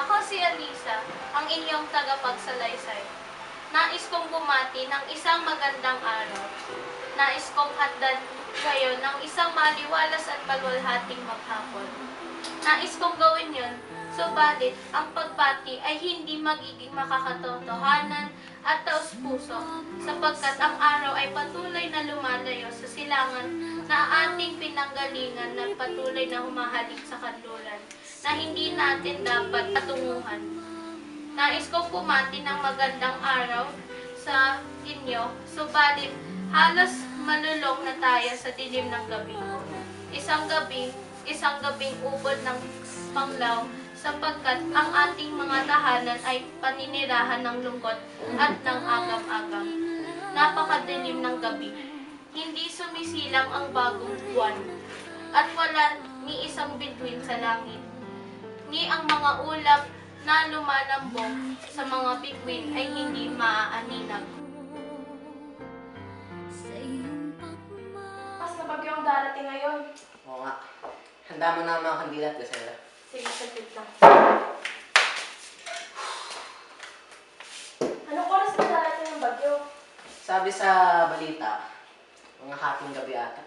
Ako si Alisa, ang inyong tagapagsalaysay. Nais kong bumati ng isang magandang araw. Nais kong hatdan kayo ng isang maliwalas at maluwalhating maghapon. Nais kong gawin yun, subalit ang pagbati ay hindi magiging makakatotohanan at taus-puso sapagkat ang araw ay patuloy na lumalayo sa silangan na ating pinanggalingan na patuloy na humahalik sa kanluran na hindi natin dapat patunguhan. Nais kong bumati ng magandang araw sa inyo, subalit halos malulong na tayo sa dilim ng gabi. Isang gabing ubod ng panglaw sapagkat ang ating mga tahanan ay paninirahan ng lungkot at ng agam-agam. Napakadilim ng gabi. Hindi sumisilang ang bagong buwan at wala ni isang bituin sa langit. Ni ang mga ulap na lumalambong sa mga bituin ay hindi maaaninag. Mas na bagyo ang darating ngayon. Oo nga. Handa mo na ang mga kandila at gasera. Sige, saglit lang. Anong oras na darating ang bagyo? Sabi sa balita, mga hating gabi ata.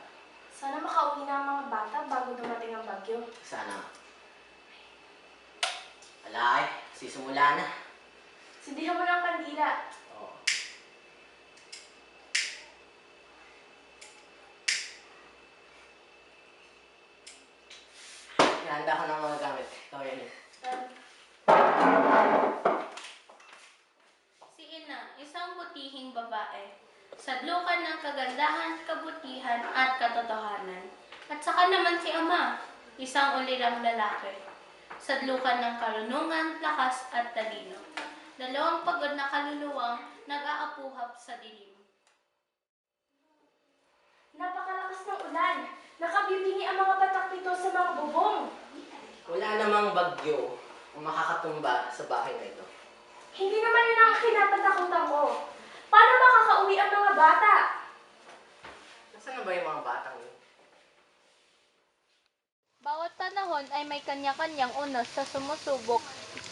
Sana makauwi na ang mga bata bago dumating ang bagyo. Sana. Ala sisimula na. Sindihan mo na ang kandila. Oo. Handa ko ng mga gamit. Ikaw yan eh. Si Ina, isang butihing babae, sadlukan ng kagandahan, kabutihan at katotohanan. At saka naman si Ama, isang ulirang lalaki, sadlukan ng karunungan, lakas at talino. Dalawang pagod na kaluluwang nag-aapuhap sa dilim. Napakalakas ng ulan. Nakabibingi ang mga batak nito sa mga bubong. Wala namang bagyo ang makakatumba sa bahay na ito. Hindi naman yun ang kinatatakutan ko. Paano makakauwi ang mga bata? Nasaan na ba yung mga batang yun? Bawat panahon ay may kanya-kanyang unos sa sumusubok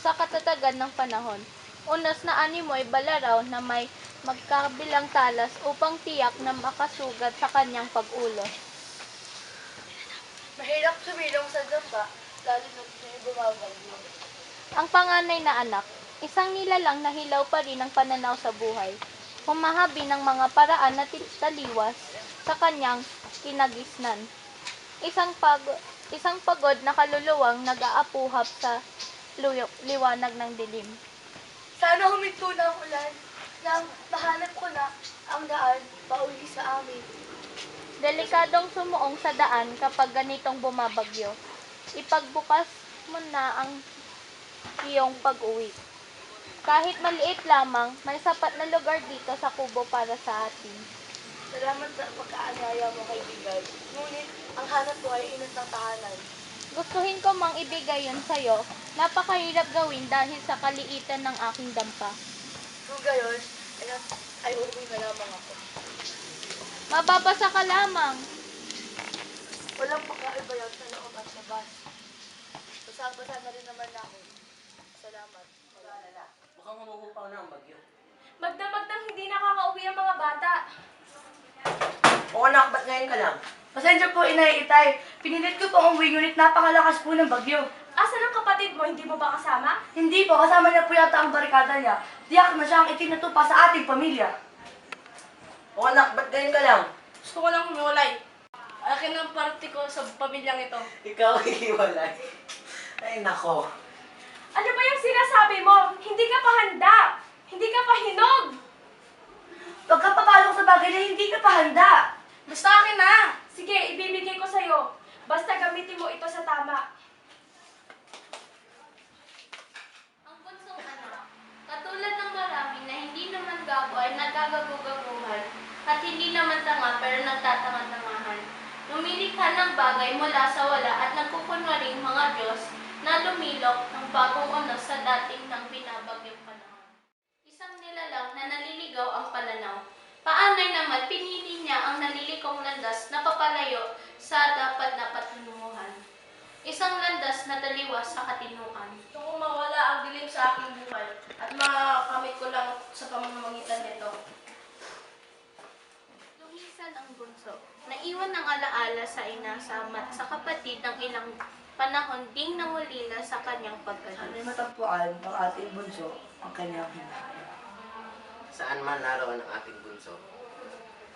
sa katatagan ng panahon. Unos na animo ay balaraw na may magkabilang talas upang tiyak na makasugat sa kanyang pag-ulos. Mahirap sumilong sa dapa, lalo na may bumabagyo. Ang panganay na anak, isang nilalang na hilaw pa rin ang pananaw sa buhay. Humahabi ng mga paraan na taliwas sa kanyang kinagisnan. Isang pagod na kaluluwang nag-aapuhap sa liwanag ng dilim. Sana huminto na ang ulan nang mahanap ko na ang daan pauwi sa amin. Delikadong sumuong sa daan kapag ganitong bumabagyo. Ipagbukas mo na ang iyong pag-uwi. Kahit maliit lamang, may sapat na lugar dito sa kubo para sa atin. Salamat sa pagkaanyaya mo, kaibigan. Ngunit ang hanap ko ay inat ng tahanan. Gustuhin ko mang ibigay yun sa'yo, napakahirap gawin dahil sa kaliitan ng aking dampa. Kung gayon, ay uuwi na lamang ako. Mababasa ka lamang. Walang pagkaibayan sa loob at labas. Basang-basa na rin naman ako. Salamat. Mukhang humuhupaw na ang bagyo. Magdamag hindi nakakauwi ang mga bata. Oo anak, ba't ngayon ka lang? Pasensya po, Inay, Itay. Pinilit ko po umuwi, ngunit napakalakas po ng bagyo. Asan ang kapatid mo? Hindi mo ba kasama? Hindi po, kasama niya po yata ang barikada niya. Tiyak na siya ang itinatupa sa ating pamilya. Oo anak, ba't ngayon ka lang? Gusto ko lang humiwalay. Akin ang parte ko sa pamilyang ito. Ikaw hiwalay. Ay nako. Ano ba yung sinasabi mo? Hindi ka pa handa. Hindi ka pa hinog. Huwag ka papalong sa bagay na hindi ka pa handa. Basta akin na. Sige, ibibigay ko sa'yo. Basta gamitin mo ito sa tama. Ang punsong anak, katulad ng marami na hindi naman gabo ay nagagagugaguhan at hindi naman tanga pero nagtatanga-tangahan. Lumilikha ng bagay mula sa wala at nagkukunwaring mga Diyos na lumilok ng bagong unos sa dating ng binabagyong panahon. Isang nilalang na naliligaw ang pananaw. Paanay naman pinili niya ang nalilikong landas na papalayo sa dapat na patununguhan. Isang landas na taliwas sa katinuan. Gusto kong mawala ang sa pamamagitan nito. Lumisan ang bunso. Naiwan ng alaala sa ina, sa ama at sa kapatid ng ilang panahon ding nangulila sa kanyang Sana'y pagkalis. matagpuan ng ating bunso ang kanyang hinahangad. Saan man naroon ang ating bunso,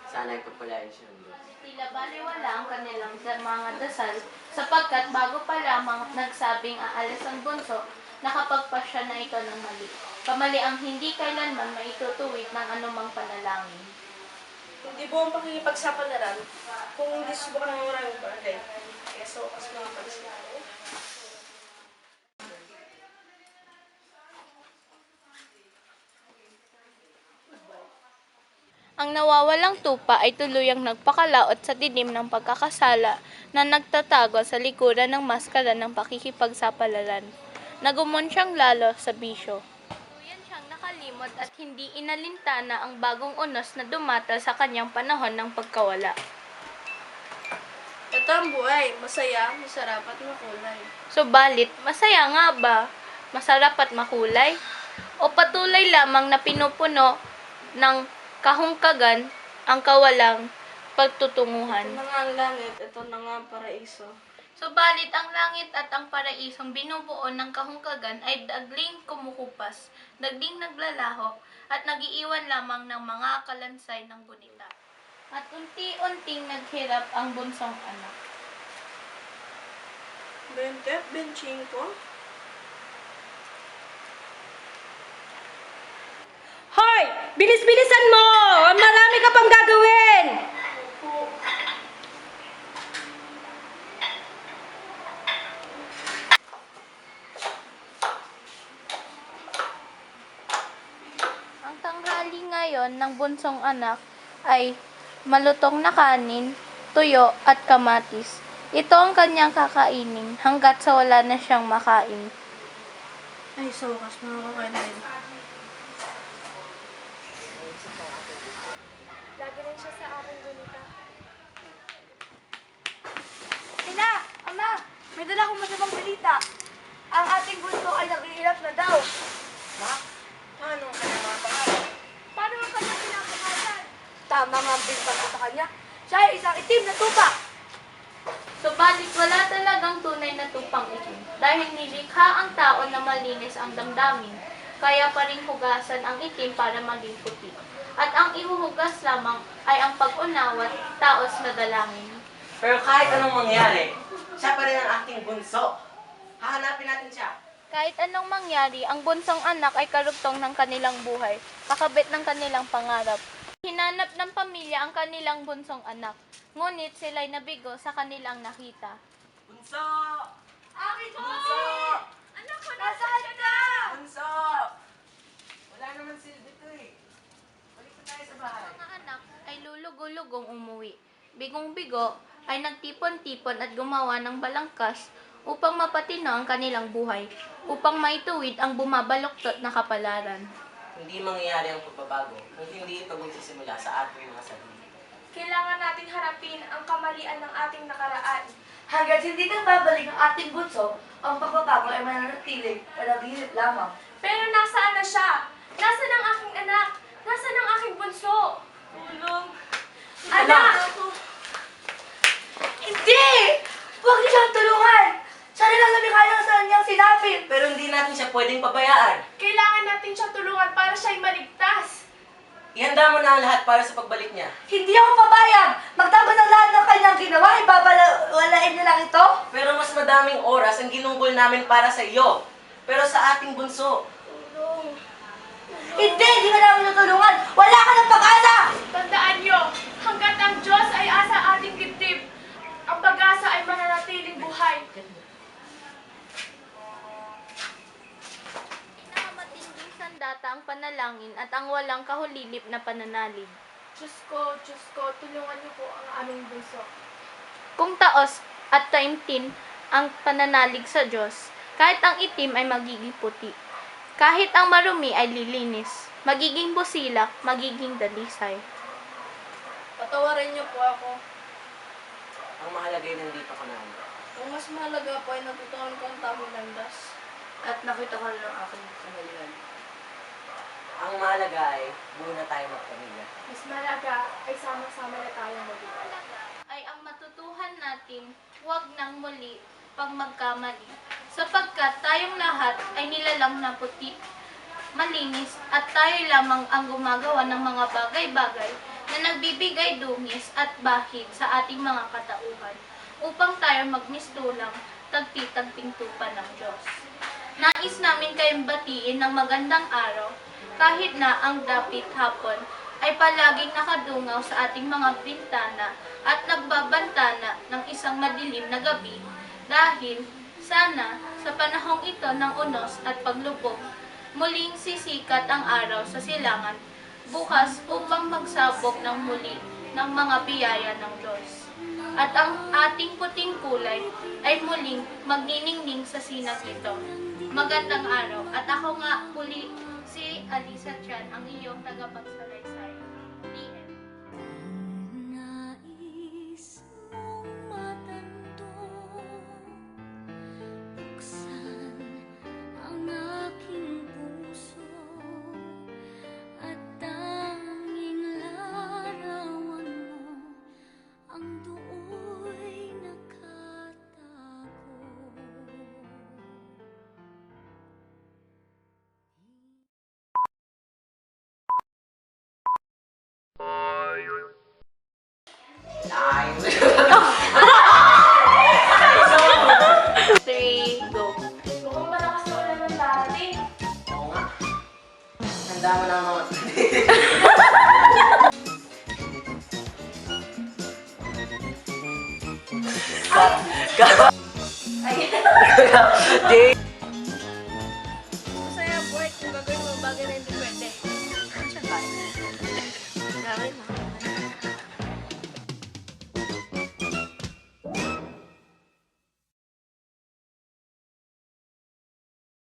sana ay pagpalain siya ng Diyos. Tila baliwala ang kanilang mga dasal sapagkat bago pa lamang nagsabing aalis ang bunso, nakapagpasya na ito ng mali. Kamali ang hindi kailanman maitutuwid ng anumang panalangin. Hindi buong pakikipagsapalaran kung hindi subukan ng maraming bagay. Kaya sa wakas mga pagsapalaran. Ang nawawalang tupa ay tuluyang nagpakalaot sa dilim ng pagkakasala na nagtatago sa likuran ng maskara ng pakikipagsapalaran. Nagumon siyang lalo sa bisyo. Tuluyan siyang nakalimot at hindi inalintana ang bagong unos na dumatal sa kanyang panahon ng pagkawala. Ito ang buhay. Masaya, masarap at makulay. Subalit, masaya nga ba? Masarap at makulay? O patuloy lamang na pinupuno ng kahungkagan ang kawalang pagtutunguhan? Ito na nga ang langit. Ito na nga ang paraiso. Subalit ang langit at ang paraisong binubuo ng kahungkagan ay dagling kumukupas, dagling naglalaho, at nagiiwan lamang ng mga kalansay ng gunita. At unti-unting naghirap ang bunsong anak. 20 at 25. Hoy! Bilis-bilisan mo! Marami ka pang gagawin! Ang tanghali ngayon ng bunsong anak ay malutong na kanin, tuyo at kamatis. Ito ang kanyang kakainin hanggat sa wala na siyang makain. Ay, sa wakas mga kakain. Lagi rin siya sa aking gunita. Ina! Ama! May dala akong masamang balita. Ang ating bunso ay naghihirap na daw. Ma, paano ang kanyang mga pangalan? Paano ang kanyang pinapangalan? Tama nga ang bintang ko sa kanya. Siya ay isang itim na tupa. Subalit wala talagang tunay na tupang itim dahil nilikha ang tao na malinis ang damdamin, kaya pa rin hugasan ang itim para maging puti. At ang ihuhugas lamang ay ang pag-unawa at taos na dalangin. Pero kahit anong mangyari, siya pa rin ang ating bunso. Hahanapin natin siya. Kahit anong mangyari, ang bunsong anak ay karugtong ng kanilang buhay, kakabit ng kanilang pangarap. Hinanap ng pamilya ang kanilang bunsong anak, ngunit sila'y nabigo sa kanilang nakita. Bunso! Akin ko! Bunso! Anak ko, nasaan ka? Bunso! Wala naman silbi to eh. Balik na tayo sa bahay. Ang mga anak ay lulugulugong umuwi. Bigong-bigo ay nagtipon-tipon at gumawa ng balangkas upang mapatino ang kanilang buhay, upang maituwid ang bumabaluktot na kapalaran. Hindi mangyayari ang pagbabago kung hindi ito magsisimula sa ating mga sarili. Kailangan nating harapin ang kamalian ng ating nakaraan. Hanggat hindi nang babalik ang ating bunso, ang pagbabago ay mananatiling panaginip lamang. Pero nasaan na siya? Nasaan ang aking anak? Nasaan ang aking bunso? Tulong. Anak! Hindi! Huwag niyo siyang tulungan! Sana lang lumikha lang sa kanyang sinapit! Pero hindi natin siya pwedeng pabayaan. Kailangan natin siyang tulungan para siya'y maligtas. Ihanda mo na ang lahat para sa pagbalik niya. Hindi ako papayag! Magtapos ng lahat ng kanyang ginawa, ibabalain niya lang ito? Pero mas madaming oras ang ginugol namin para sa iyo. Pero sa ating bunso. Hindi! Hindi ka namin tutulungan! Wala ka ng pag-asa! Tandaan niyo, hanggat ang Diyos ay asa ating dibdib, ang pag-asa ay mananatiling buhay. Pinakamatinding sandata ang panalangin at ang walang kahulilip na pananalig. Diyos ko, tulungan niyo po ang aming bunso. Kung taos at taimtim ang pananalig sa Diyos, kahit ang itim ay magiging puti. Kahit ang marumi ay lilinis, magiging busilak, magiging dalisay. Patawarin niyo po ako. Ang mahalaga ay nandito ka na. Ang mas mahalaga po ay natutunan ko ang tamang landas. At nakita ko rin ang aking kamalian. Ang mahalaga ay buo na tayo magpamilya. Mas malaga ay sama-sama na tayong muli. Ay ang matutuhan natin, huwag nang muli pag magkamali. Sapagkat tayong lahat ay nilalang na puti, malinis, at tayo lamang ang gumagawa ng mga bagay-bagay na nagbibigay dungis at bahid sa ating mga katauhan upang tayo magmistulang tagpi-tagping tupa ng Diyos. Nais namin kayong batiin ng magandang araw kahit na ang dapit hapon ay palaging nakadungaw sa ating mga bintana at nagbabantana ng isang madilim na gabi dahil sana sa panahong ito ng unos at paglubog muling sisikat ang araw sa silangan bukas upang magsabog ng muli ng mga biyaya ng Diyos. At ang ating puting kulay ay muling magniningning sa sinag ito. Magandang araw at ako nga muli si Alisa Chan, ang iyong tagapagsalaysay. DM. Nais mong matanto, buksan ang aking puso at tanging larawan mo ang do'y nakatago. Live! 3, go. Mukhang malakas na ulan ng dati. Oo nga. Handa mo na ang mga Masaya boy kung gagawin mo bagay na hindi